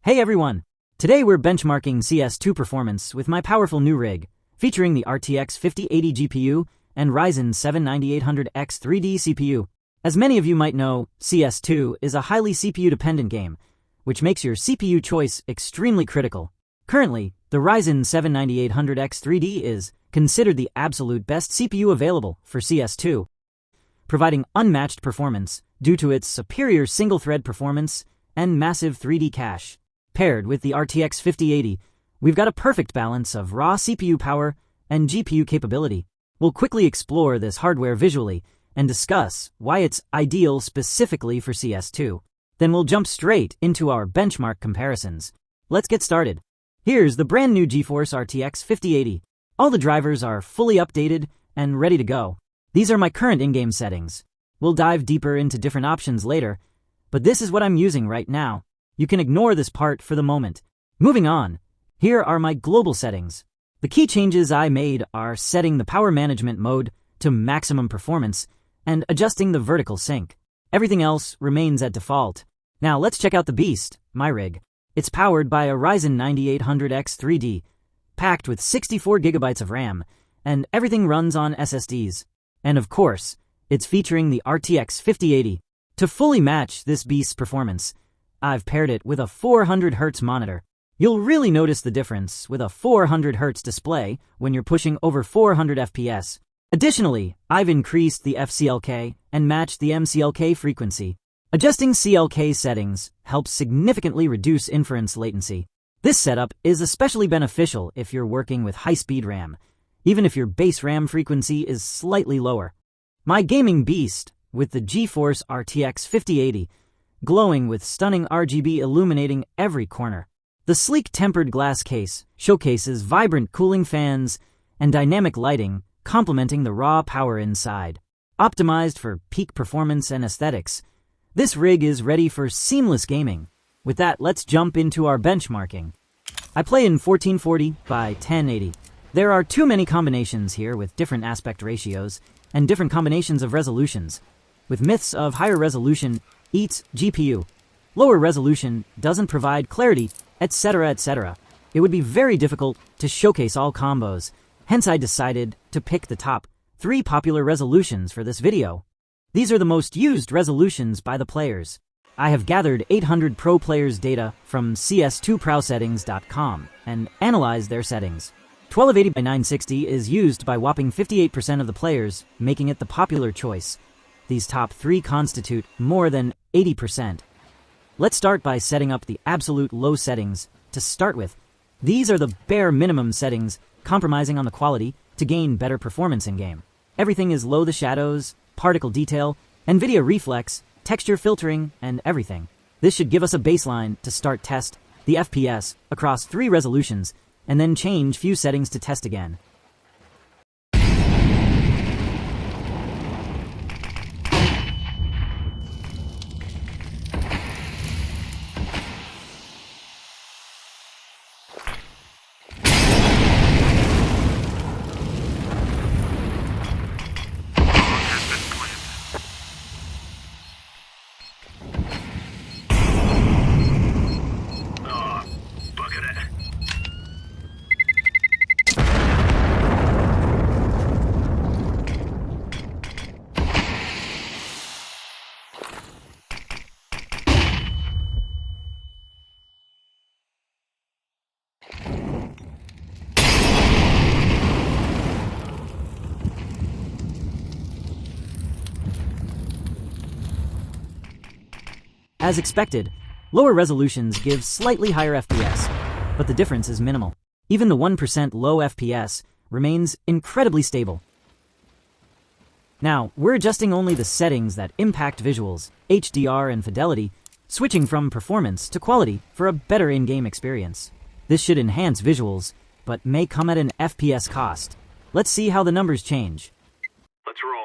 Hey everyone! Today we're benchmarking CS2 performance with my powerful new rig, featuring the RTX 5080 GPU and Ryzen 7 9800X 3D CPU. As many of you might know, CS2 is a highly CPU-dependent game, which makes your CPU choice extremely critical. Currently, the Ryzen 7 9800X 3D is considered the absolute best CPU available for CS2, providing unmatched performance due to its superior single-thread performance and massive 3D cache. Paired with the RTX 5080, we've got a perfect balance of raw CPU power and GPU capability. We'll quickly explore this hardware visually and discuss why it's ideal specifically for CS2. Then we'll jump straight into our benchmark comparisons. Let's get started. Here's the brand new GeForce RTX 5080. All the drivers are fully updated and ready to go. These are my current in-game settings. We'll dive deeper into different options later, but this is what I'm using right now. You can ignore this part for the moment. Moving on, here are my global settings. The key changes I made are setting the power management mode to maximum performance and adjusting the vertical sync. Everything else remains at default. Now let's check out the beast, my rig. It's powered by a Ryzen 9800X 3D, packed with 64 gigabytes of RAM, and everything runs on SSDs. And of course, it's featuring the RTX 5080. To fully match this beast's performance, I've paired it with a 400Hz monitor. You'll really notice the difference with a 400Hz display when you're pushing over 400 FPS. Additionally, I've increased the FCLK and matched the MCLK frequency. Adjusting CLK settings helps significantly reduce inference latency. This setup is especially beneficial if you're working with high-speed RAM, even if your base RAM frequency is slightly lower. My gaming beast with the GeForce RTX 5080, glowing with stunning RGB illuminating every corner. The sleek tempered glass case showcases vibrant cooling fans and dynamic lighting, complementing the raw power inside. Optimized for peak performance and aesthetics, this rig is ready for seamless gaming. With that, let's jump into our benchmarking. I play in 1440 by 1080. There are too many combinations here with different aspect ratios and different combinations of resolutions. With myths of higher resolution eats GPU, lower resolution doesn't provide clarity, etc., etc. It would be very difficult to showcase all combos, hence I decided to pick the top 3 popular resolutions for this video. These are the most used resolutions by the players. I have gathered 800 pro players' data from CS2ProSettings.com and analyzed their settings. 1280 by 960 is used by whopping 58% of the players, making it the popular choice. These top 3 constitute more than 80%. Let's start by setting up the absolute low settings. To start with, these are the bare minimum settings, compromising on the quality to gain better performance in-game. Everything is low: the shadows, particle detail, NVIDIA Reflex, texture filtering, and everything. This should give us a baseline to start test the FPS across 3 resolutions, and then change few settings to test again. As expected, lower resolutions give slightly higher FPS, but the difference is minimal. Even the 1% low FPS remains incredibly stable. Now, we're adjusting only the settings that impact visuals, HDR and fidelity, switching from performance to quality for a better in-game experience. This should enhance visuals, but may come at an FPS cost. Let's see how the numbers change. Let's roll.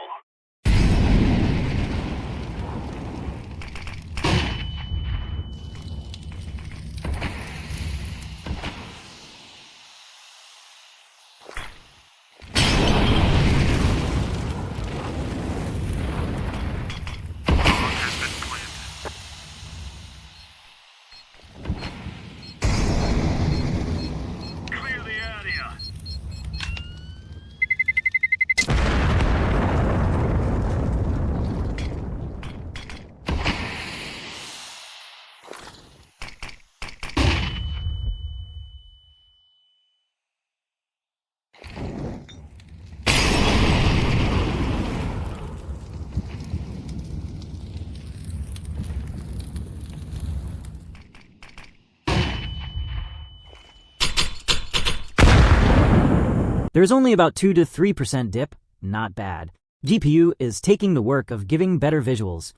There's only about 2 to 3% dip, not bad. GPU is taking the work of giving better visuals.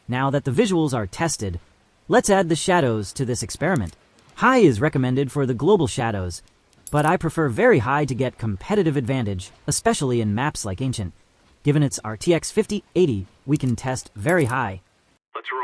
Now that the visuals are tested, let's add the shadows to this experiment. High is recommended for the global shadows, but I prefer very high to get competitive advantage, especially in maps like Ancient. Given its RTX 5080, we can test very high. Let's roll.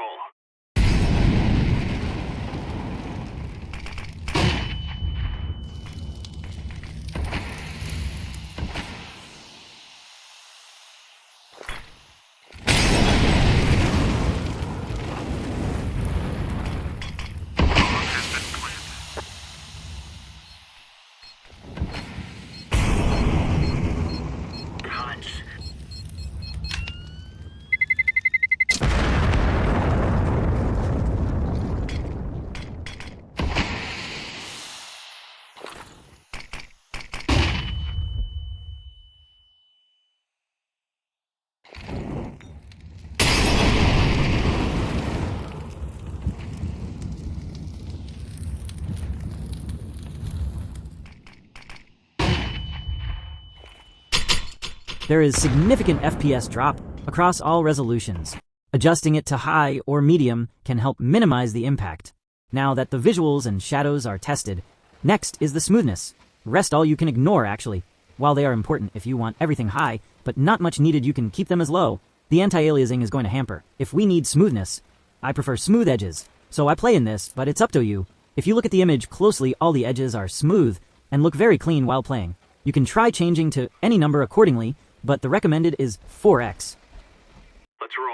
There is significant FPS drop across all resolutions. Adjusting it to high or medium can help minimize the impact. Now that the visuals and shadows are tested, next is the smoothness. Rest all you can ignore, actually. While they are important if you want everything high, but not much needed, you can keep them as low. The anti-aliasing is going to hamper. If we need smoothness, I prefer smooth edges. So I play in this, but it's up to you. If you look at the image closely, all the edges are smooth and look very clean while playing. You can try changing to any number accordingly, but the recommended is 4x. Let's roll.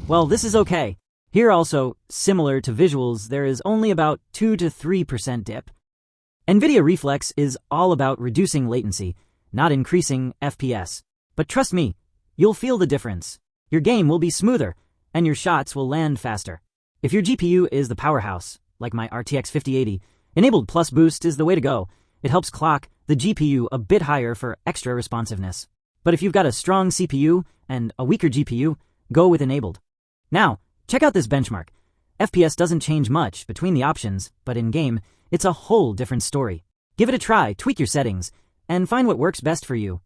Well, this is okay. Here also, similar to visuals, there is only about 2 to 3% dip. NVIDIA Reflex is all about reducing latency, not increasing FPS. But trust me, you'll feel the difference. Your game will be smoother, and your shots will land faster. If your GPU is the powerhouse, like my RTX 5080, enabled plus boost is the way to go. It helps clock the GPU a bit higher for extra responsiveness. But if you've got a strong CPU and a weaker GPU, go with enabled. Now, check out this benchmark. FPS doesn't change much between the options, but in-game, it's a whole different story. Give it a try, tweak your settings, and find what works best for you.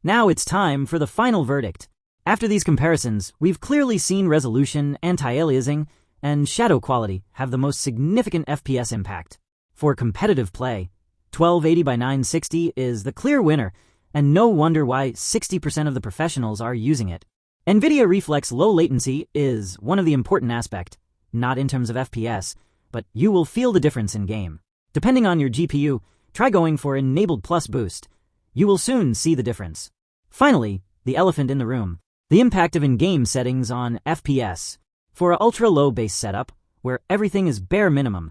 Now it's time for the final verdict. After these comparisons, we've clearly seen resolution, anti-aliasing, and shadow quality have the most significant FPS impact. For competitive play, 1280 by 960 is the clear winner, and no wonder why 60% of the professionals are using it. NVIDIA Reflex low latency is one of the important aspects, not in terms of FPS, but you will feel the difference in game. Depending on your GPU, try going for enabled plus boost. You will soon see the difference. Finally, the elephant in the room, the impact of in-game settings on FPS. For an ultra-low base setup, where everything is bare minimum,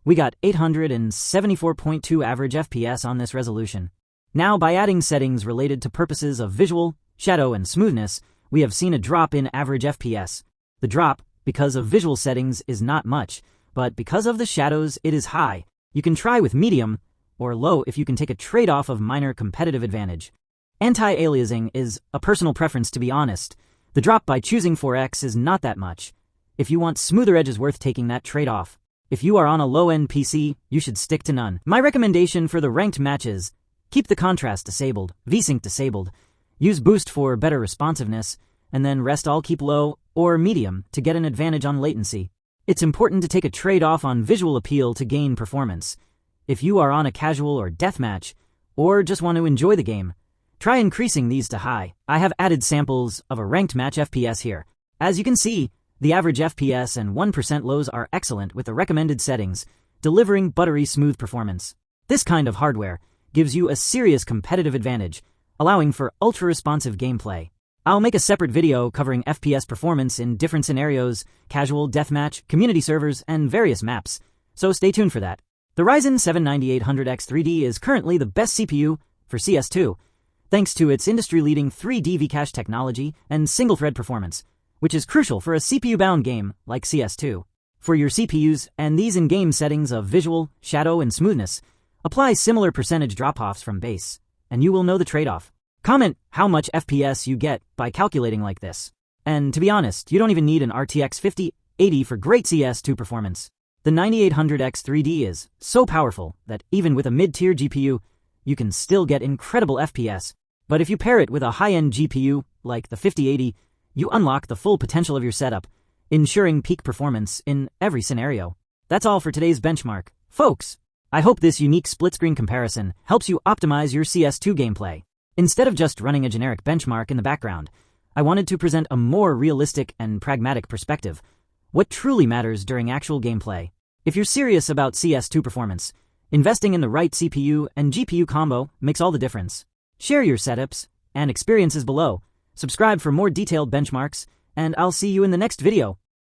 we got 874.2 average FPS on this resolution. Now, by adding settings related to purposes of visual, shadow, and smoothness, we have seen a drop in average FPS. The drop, because of visual settings, is not much, but because of the shadows, it is high. You can try with medium or low if you can take a trade-off of minor competitive advantage. Anti-aliasing is a personal preference, to be honest. The drop by choosing 4x is not that much. If you want smoother edges, worth taking that trade-off. If you are on a low-end PC, you should stick to none. My recommendation for the ranked matches: keep the contrast disabled, VSync disabled, use boost for better responsiveness, and then rest all keep low or medium to get an advantage on latency. It's important to take a trade-off on visual appeal to gain performance. If you are on a casual or deathmatch, or just want to enjoy the game, try increasing these to high. I have added samples of a ranked match FPS here. As you can see, the average FPS and 1% lows are excellent with the recommended settings, delivering buttery smooth performance. This kind of hardware gives you a serious competitive advantage, allowing for ultra-responsive gameplay. I'll make a separate video covering FPS performance in different scenarios, casual, deathmatch, community servers, and various maps, so stay tuned for that. The Ryzen 7 9800X 3D is currently the best CPU for CS2, thanks to its industry-leading 3D Vcache technology and single-thread performance, which is crucial for a CPU-bound game like CS2. For your CPUs and these in-game settings of visual, shadow, and smoothness, apply similar percentage drop-offs from base, and you will know the trade-off. Comment how much FPS you get by calculating like this. And to be honest, you don't even need an RTX 5080 for great CS2 performance. The 9800X 3D is so powerful that even with a mid-tier GPU, you can still get incredible FPS. But if you pair it with a high-end GPU like the 5080, you unlock the full potential of your setup, ensuring peak performance in every scenario. That's all for today's benchmark, folks. I hope this unique split-screen comparison helps you optimize your CS2 gameplay. Instead of just running a generic benchmark in the background, I wanted to present a more realistic and pragmatic perspective, what truly matters during actual gameplay. If you're serious about CS2 performance, investing in the right CPU and GPU combo makes all the difference. Share your setups and experiences below, subscribe for more detailed benchmarks, and I'll see you in the next video.